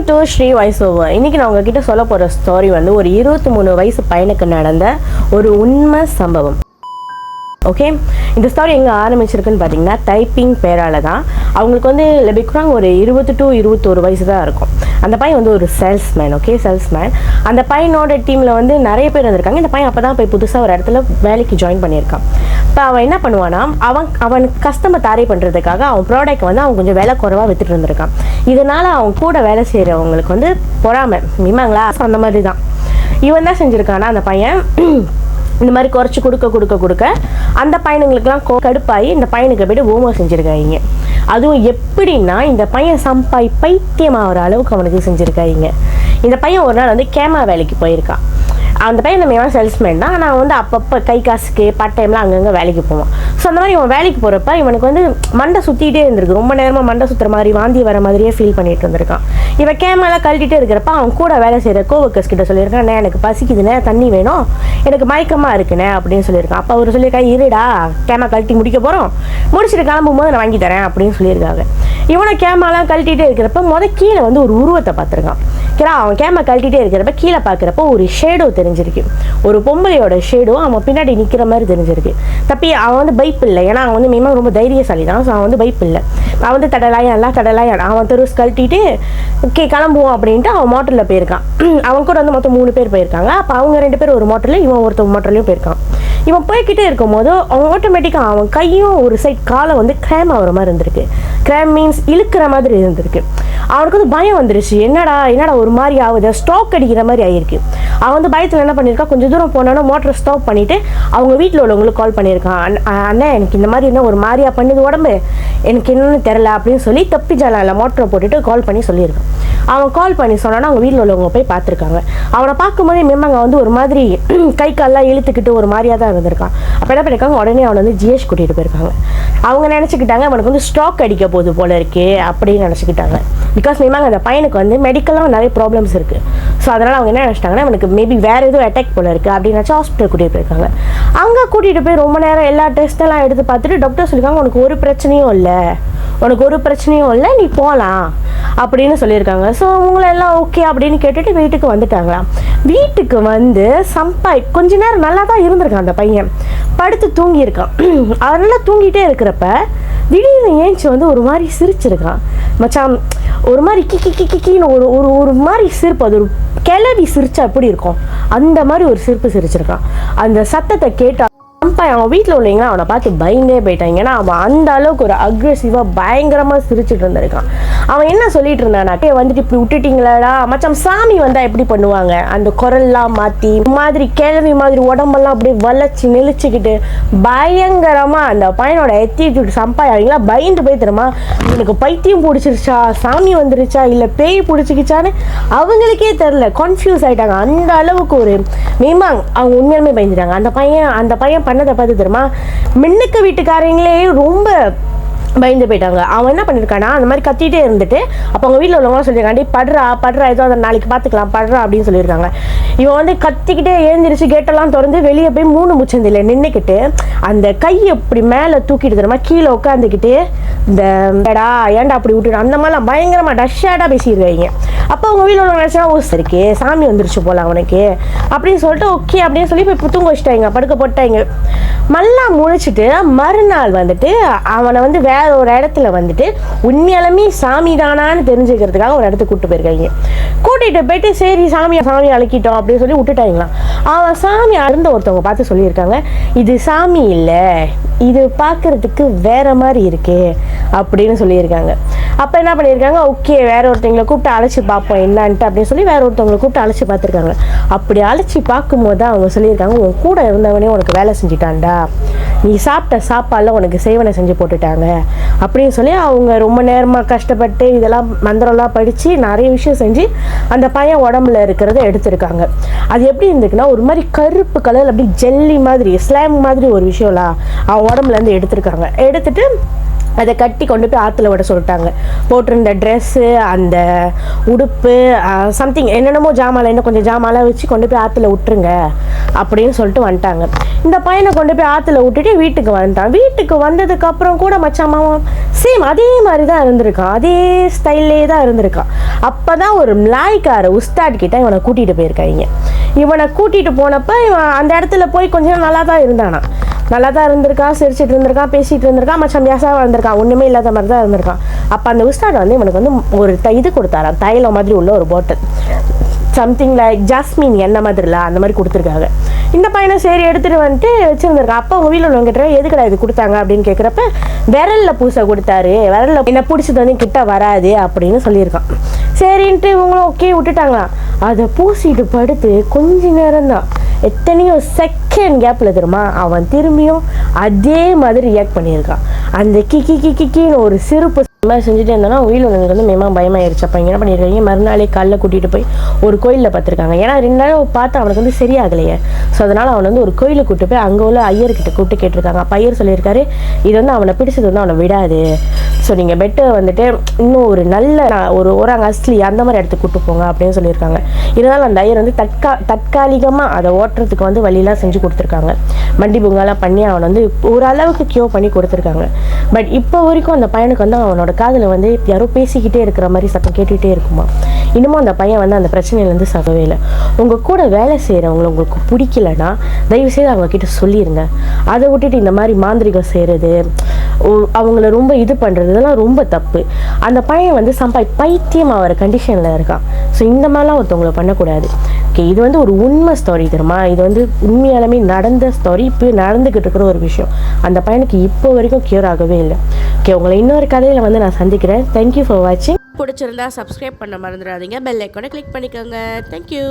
Welcome to Sri voice over. இன்றைக்கி நான் உங்ககிட்ட சொல்ல போகிற ஸ்டோரி வந்து ஒரு 23 வயசு பையனுக்கு நடந்த ஒரு உண்மை சம்பவம். ஓகே, இந்த ஸ்டோரி எங்கே ஆரம்பிச்சிருக்குன்னு பார்த்தீங்கன்னா டைப்பிங் பேரால் தான். அவங்களுக்கு வந்து லெபிக்ராங் ஒரு 20 to 21 வயசு தான் இருக்கும். அந்த பையன் வந்து ஒரு சேல்ஸ்மேன். Okay, salesman. அந்த பையனோட டீமில் வந்து நிறைய பேர் இருந்திருக்காங்க. இந்த பையன் அப்போ தான் போய் புதுசாக ஒரு இடத்துல வேலைக்கு ஜாயின் பண்ணியிருக்கான். இப்போ அவன் என்ன பண்ணுவான்னா, அவன் கஸ்டமர் தாரை பண்ணுறதுக்காக அவன் ப்ராடக்ட் வந்து அவன் கொஞ்சம் விலை குறைவாக விற்றுட்டு இருந்திருக்கான். இதனால் அவன் கூட வேலை செய்கிறவங்களுக்கு வந்து பொறாமை மிமாங்களா, அந்த மாதிரி தான் இவன் தான் செஞ்சுருக்கானா. அந்த பையன் இந்த மாதிரி குறைச்சி கொடுக்க அந்த பையனுங்களுக்கெல்லாம் கடுப்பாகி இந்த பையனுக்கு போய்ட்டு ஹோம்ஒர்க் செஞ்சுருக்காங்க. அதுவும் எப்படின்னா, இந்த பையன் பைத்தியமாகிற அளவுக்கு அவனுக்கு செஞ்சுருக்காங்க. இந்த பையன் ஒரு நாள் வந்து கேமரா வேலைக்கு போயிருக்கான். அந்த பையன் நம்ம எவன் சேல்ஸ்மேன் தான். ஆனால் வந்து அப்பப்போ கை காசுக்கு பார்ட் டைம்லாம் அங்கங்கே வேலைக்கு போவான். ஸோ அந்த மாதிரி இவன் வேலைக்கு போகிறப்ப இவனுக்கு வந்து மண்டை சுற்றிகிட்டே இருந்திருக்கு. ரொம்ப நேரமாக மண்டை சுற்றுற மாதிரி, வாந்தி வர மாதிரியே ஃபீல் பண்ணிட்டு இருந்திருக்கான். இவன் கேமராலாம் கழட்டிகிட்டே இருக்கிறப்ப அவன் கூட வேலை செய்கிற கோவர்க்கர்ஸ் கிட்ட சொல்லியிருக்கான், அண்ணே எனக்கு பசிக்குதுண்ணே, தண்ணி வேணும், எனக்கு மயக்கமாக இருக்குண்ணே அப்படின்னு சொல்லியிருக்கான். அப்போ அவர் சொல்லியிருக்காங்க, இருடா கேமரா கழட்டி முடிக்க போகிறோம், முடிச்சுட்டு கிளம்பும்போது நான் வாங்கி தரேன் அப்படின்னு சொல்லியிருக்காங்க. இவனை கேமராலாம் கழட்டிகிட்டே இருக்கிறப்ப கீழே வந்து ஒரு உருவத்தை பார்த்துருக்கான். அவன் கேமரா கழட்டிகிட்டே இருக்கிறப்ப கீழே பார்க்குறப்ப ஒரு ஷேடோ தெரிஞ்சிருக்கு. ஒரு பொம்பளையோட ஷேடோ அவன் பின்னாடி நிற்கிற மாதிரி தெரிஞ்சிருக்கு. அவன் வந்து பைப் இல்லை, ஏன்னா அவன் வந்து மினிமம் ரொம்ப தைரியசாலி தான். ஸோ அவன் வந்து பைப் இல்லை. அவன் வந்து தடலாயான் அவன் தெருஸ் கழட்டிட்டு ஓகே கிளம்புவோம் அப்படின்ட்டு அவன் மோட்டரில் போயிருக்கான். அவன் கூட வந்து மொத்தம் 3 பேர் போயிருக்காங்க. அப்போ அவங்க 2 பேர் ஒரு மோட்டரில், இவன் ஒருத்தர் மோட்டர்லையும் போயிருக்கான். இவன் போய்கிட்டே இருக்கும் போது அவன் ஆட்டோமேட்டிக்காக அவன் கையும் ஒரு சைட் காலை வந்து கிராம் ஆகிற மாதிரி இருந்திருக்கு. கிராம் மீன்ஸ் இழுக்கிற மாதிரி இருந்திருக்கு. அவனுக்கு வந்து பயம் வந்துருச்சு. என்னடா ஒரு மாதிரி ஆகுது, ஸ்டாக் அடிக்கிற மாதிரி ஆகிருக்கு. அவன் வந்து பயத்தில் என்ன பண்ணியிருக்கான், கொஞ்சம் தூரம் போனோன்னா மோட்டரை ஸ்டாப் பண்ணிவிட்டு அவங்க வீட்டில் உள்ளவங்களுக்கு கால் பண்ணியிருக்கான். அண்ணா எனக்கு இந்த மாதிரி என்ன ஒரு மாதிரியா பண்ணுது உடம்பு, எனக்கு என்னன்னு தெரில அப்படின்னு சொல்லி தப்பி ஜாலில் மோட்டரை போட்டுட்டு கால் பண்ணி சொல்லியிருக்கான். அவன் கால் பண்ணி சொன்னான்னா அவங்க வீட்டில் உள்ளவங்க போய் பார்த்துருக்காங்க. அவனை பார்க்கும்போதே மிம்மாங்க வந்து ஒரு மாதிரி கை கால்லாம் இழுத்துக்கிட்டு ஒரு மாதிரியாக தான் இருந்திருக்கான். அப்போ என்ன பண்ணியிருக்காங்க, உடனே அவனை வந்து ஜிஎஸ் கூட்டிகிட்டு போயிருக்காங்க. அவங்க நினச்சிக்கிட்டாங்க அவனுக்கு வந்து ஸ்ட்ரோக் அடிக்க போகுது போல இருக்கே அப்படின்னு நினச்சிக்கிட்டாங்க. பிகாஸ் மிம்மாங்க அந்த பையனுக்கு வந்து மெடிக்கலாக நிறைய ப்ராப்ளம்ஸ் இருக்குது. ஸோ அதனால் அவங்க என்ன நினச்சிட்டாங்கன்னா அவனுக்கு மேபி வேறு எதுவும் அட்டாக் போல இருக்குது அப்படின்னு நினச்சி ஹாஸ்பிட்டல் கூட்டிகிட்டு போயிருக்காங்க. அங்கே கூட்டிகிட்டு போய் ரொம்ப நேரம் எல்லா டெஸ்ட்டெல்லாம் எடுத்து பார்த்துட்டு டாக்டர் சொல்லியிருக்காங்க, உனக்கு ஒரு பிரச்சனையும் இல்லை, நீ போகலாம் அப்படின்னு சொல்லியிருக்காங்க. ஸோ அவங்களெல்லாம் ஓகே அப்படின்னு கேட்டுட்டு வீட்டுக்கு வந்துட்டாங்களாம். வீட்டுக்கு வந்து கொஞ்ச நேரம் நல்லா தான் இருந்திருக்கான். அந்த பையன் படுத்து தூங்கியிருக்கான். அதனால் தூங்கிட்டே இருக்கிறப்ப திடீர்னு ஏஞ்சி வந்து ஒரு மாதிரி சிரிச்சிருக்கான். மச்சான் ஒரு மாதிரி கிக்கின்னு ஒரு மாதிரி சிரிப்பு, அது ஒரு கிளவி சிரிச்சா எப்படி இருக்கும் அந்த மாதிரி ஒரு சிரிப்பு சிரிச்சிருக்கான். அந்த சத்தத்தை கேட்டா அவன் வீட்டில் உள்ளவங்க அவனை பார்த்து பயந்தே போயிட்டாங்க. ஏன்னா அவன் அந்த அளவுக்கு ஒரு அக்ரெசிவாக பயங்கரமாக சிரிச்சுட்டு இருந்திருக்கான். அவன் என்ன சொல்லிட்டு இருந்தானாக்கே, வந்துட்டு இப்படி விட்டுட்டீங்களாடா மச்சான், சாமி வந்தால் எப்படி பண்ணுவாங்க, அந்த குரல்லாம் மாற்றி மாதிரி கிழவி மாதிரி உடம்பெல்லாம் அப்படியே வளைச்சி நெளிச்சுக்கிட்டு பயங்கரமாக அந்த பையனோட எத்திட்டு அவங்களா பயந்து போய் தருமா, எனக்கு பைத்தியம் பிடிச்சிருச்சா, சாமி வந்துருச்சா, இல்லை பேய் பிடிச்சிக்கிச்சான்னு அவங்களுக்கே தெரில, கன்ஃபியூஸ் ஆகிட்டாங்க. அந்த அளவுக்கு ஒரு மேமாங் அவங்க உண்மையாலுமே பயந்துட்டாங்க. அந்த பையன் பண்ணதை பார்த்து தெரியுமா, மின்னுக்கு வீட்டுக்காரங்களே ரொம்ப பயந்து போயிட்டாங்க. அவன் என்ன பண்ணியிருக்கானா, அந்த மாதிரி கத்திட்டே இருந்துட்டு அப்போ அவங்க வீட்டில் உள்ளவங்க சொல்லியிருக்காண்டி படுறா ஏதோ அதை நாளைக்கு பார்த்துக்கலாம் படுறா அப்படின்னு சொல்லியிருக்காங்க. இவன் வந்து கத்திக்கிட்டே எழுந்திரிச்சு கேட்டெல்லாம் திறந்து வெளியே போய் 3 முச்சந்தில் நின்றுக்கிட்டு அந்த கையை இப்படி மேலே தூக்கிட்டு தருமா, கீழே உட்காந்துக்கிட்டு இந்த ஏன்டா அப்படி விட்டுட்டு அந்த மாதிரிலாம் பயங்கரமாக டஷ்ஷாடாக பேசிடுவாங்க. அப்போ அவங்க வீட்டில் உள்ளவங்க நினச்சா, ஓ சரிக்கே சாமி வந்துருச்சு போல அவனுக்கு அப்படின்னு சொல்லிட்டு ஓகே அப்படின்னு சொல்லி போய் தூங்க வச்சுட்டாங்க, படுக்க போட்டாங்க. நல்லா முழிச்சிட்டு மறுநாள் வந்துட்டு அவனை வந்து வேற ஒரு இடத்துல வந்துட்டு உண்மையாலுமே சாமி தானான்னு தெரிஞ்சுக்கிறதுக்காக ஒரு இடத்துக்கு கூப்பிட்டு போயிருக்காங்க. கூட்டிகிட்டு போயிட்டு சரி சாமி அழைக்கிட்டோம் அப்படின்னு சொல்லி விட்டுட்டாங்களாம். அவன் சாமி அருந்த ஒருத்தவங்க பார்த்து சொல்லியிருக்காங்க, இது சாமி இல்லை, இது பார்க்குறதுக்கு வேற மாதிரி இருக்கே அப்படின்னு சொல்லியிருக்காங்க. அப்போ என்ன பண்ணியிருக்காங்க, ஓகே வேற ஒருத்தவங்களை கூப்பிட்டு அழைச்சி பார்ப்போம் என்னான்ட்டு அப்படின்னு சொல்லி வேற ஒருத்தவங்களை கூப்பிட்டு அழைச்சி பார்த்துருக்காங்க. அப்படி அழைச்சி பார்க்கும்போது தான் அவங்க சொல்லியிருக்காங்க, உன் கூட இருந்தவனே உனக்கு வேலை செஞ்சுட்டான்டா, நீ சாப்பிட்ட சாப்பாடில் உனக்கு சேவனை செஞ்சு போட்டுட்டாங்க அப்படின்னு சொல்லி அவங்க ரொம்ப நேரமாக கஷ்டப்பட்டு இதெல்லாம் மந்திரம்லாம் படித்து நிறைய விஷயம் செஞ்சு அந்த பையன் உடம்புல இருக்கிறத எடுத்திருக்காங்க. அது எப்படி இருந்துக்குன்னா, ஒரு மாதிரி கருப்பு கலர் அப்படி ஜெல்லி மாதிரி ஸ்லாம் மாதிரி ஒரு விஷயம்லாம் அவன் உடம்புலேருந்து எடுத்திருக்காங்க. எடுத்துட்டு அதை கட்டி கொண்டு போய் ஆற்றுல விட சொல்லிட்டாங்க. போட்டிருந்த ட்ரெஸ்ஸு, அந்த உடுப்பு, சம்திங் என்னென்னமோ ஜாமான்லாம் இன்னும் கொஞ்சம் ஜாமான்லாம் வச்சு கொண்டு போய் ஆற்றுல விட்டுருங்க அப்படின்னு சொல்லிட்டு வந்துட்டாங்க. இந்த பையனை கொண்டு போய் ஆற்றுல விட்டுட்டு வீட்டுக்கு வந்துட்டான். வீட்டுக்கு வந்ததுக்கப்புறம் கூட மச்சான் மாமா சேம் அதே மாதிரி தான் இருந்திருக்கான், அதே ஸ்டைல்லே தான் இருந்திருக்கான். அப்போ தான் ஒரு மலாய்க்கார உஸ்தாட் கிட்ட இவனை கூட்டிகிட்டு போயிருக்காங்க. இவனை கூட்டிகிட்டு போனப்போ இவன் அந்த இடத்துல போய் கொஞ்சம் நல்லா தான் இருந்தானா, நல்லா தான் இருந்திருக்கான், சிரிச்சிட்டு இருந்திருக்கான், பேசிகிட்டு இருந்திருக்கான், மச்சம் பேசாமல் இருந்திருக்கான், ஒன்றுமே இல்லாத மாதிரி தான் இருந்திருக்கான். அப்போ அந்த உஸ்தாட் வந்து இவனுக்கு வந்து ஒரு இது கொடுத்தாராம், தைலம் மாதிரி உள்ள ஒரு பாட்டில், சம்திங் லைக் ஜாஸ்மின் எண்ணெய் மாதிரில அந்த மாதிரி கொடுத்துருக்காங்க. இந்த பையனை சரி எடுத்துகிட்டு வந்துட்டு வச்சுருந்துருக்கான். அப்போ அவங்க வீட்டில் உள்ளவங்கிட்ட எதுக்கடா இது கொடுத்தாங்க அப்படின்னு கேட்குறப்ப விரலில் பூசை கொடுத்தாரு, விரலில் என்ன பிடிச்சது வந்து கிட்ட வராது அப்படின்னு சொல்லியிருக்கான். சரின்ட்டு இவங்களும் ஓகே விட்டுட்டாங்களாம். அதை பூசிட்டு படுத்து கொஞ்ச நேரம் தான், எத்தனையோ செகண்ட் கேப்பில் தெரியுமா அவன் திரும்பியும் அதே மாதிரி ரியாக்ட் பண்ணியிருக்கான். அந்த கிக்கின்னு ஒரு சிரிப்பு மாதிரி செஞ்சுட்டே இருந்தோன்னா வீட்டில் உள்ளவங்களுக்கு வந்து மேமா பயமாயிருச்சு. அப்போ என்ன பண்ணியிருக்காங்க, மறுநாளே காலைல கூட்டிகிட்டு போய் ஒரு கோயிலில் பார்த்துருக்காங்க. ஏன்னா 2 நாள் பார்த்து அவனுக்கு வந்து சரியாகலையே. ஸோ அதனால் அவனை வந்து ஒரு கோயிலுக்கு கூப்பிட்டு போய் அங்கே உள்ள ஐயர்கிட்ட கூப்பிட்டு கேட்டிருக்காங்க. அப்போ ஐயர் சொல்லியிருக்காரு, இது வந்து அவனை பிடிச்சது வந்து அவனை விடாது, ஸோ நீங்கள் பெட்டர் வந்துட்டு இன்னும் ஒரு நல்ல ஒரு அஸ்லி அந்த மாதிரி இடத்துக்கு கூப்பிட்டு போங்க அப்படின்னு சொல்லியிருக்காங்க. இருந்தாலும் அந்த ஐயர் வந்து தற்காலிகமாக அதை ஓட்டுறதுக்கு வந்து வழியெலாம் செஞ்சு கொடுத்துருக்காங்க. மண்டி பொங்கலாம் பண்ணி அவனை வந்து ஓரளவுக்கு கியூர் பண்ணி கொடுத்துருக்காங்க. பட் இப்போ வரைக்கும் அந்த பையனுக்கு வந்து அவனோட காதில் வந்து யாரோ பேசிக்கிட்டே இருக்கிற மாதிரி சத்தம் கேட்டுகிட்டே இருக்குமா. இன்னமும் அந்த பையன் வந்து அந்த பிரச்சனையிலேருந்து சகவே இல்லை. உங்கள் கூட வேலை செய்கிறவங்களை உங்களுக்கு பிடிக்கலன்னா தயவுசெய்து அவங்கக்கிட்ட சொல்லிடுங்க. அதை விட்டுட்டு இந்த மாதிரி மாந்திரிகம் செய்கிறது, அவங்கள ரொம்ப இது பண்ணுறது, இதெல்லாம் ரொம்ப தப்பு. அந்த பையன் வந்து பைத்தியம் ஆகிற கண்டிஷனில் இருக்கான். ஸோ இந்த மாதிரிலாம் ஒருத்தவங்களை பண்ணக்கூடாது. ஓகே, இது வந்து ஒரு உண்மை ஸ்டோரி தெரியுமா, இது வந்து உண்மையாலுமே நடந்த ஸ்டோரி, இப்போ நடந்துக்கிட்டு இருக்கிற ஒரு விஷயம். அந்த பையனுக்கு இப்போ வரைக்கும் கியூர் ஆகவே இல்லை. ஓகே, உங்களை இன்னொரு கதையில் வந்து நான் சந்திக்கிறேன். தேங்க்யூ ஃபார் வாட்சிங். பிடிச்சிருந்தா சப்ஸ்கிரைப் பண்ண மறந்துடாதீங்க, பெல் ஐக்கானை கிளிக் பண்ணிக்கோங்க. தேங்க்யூ.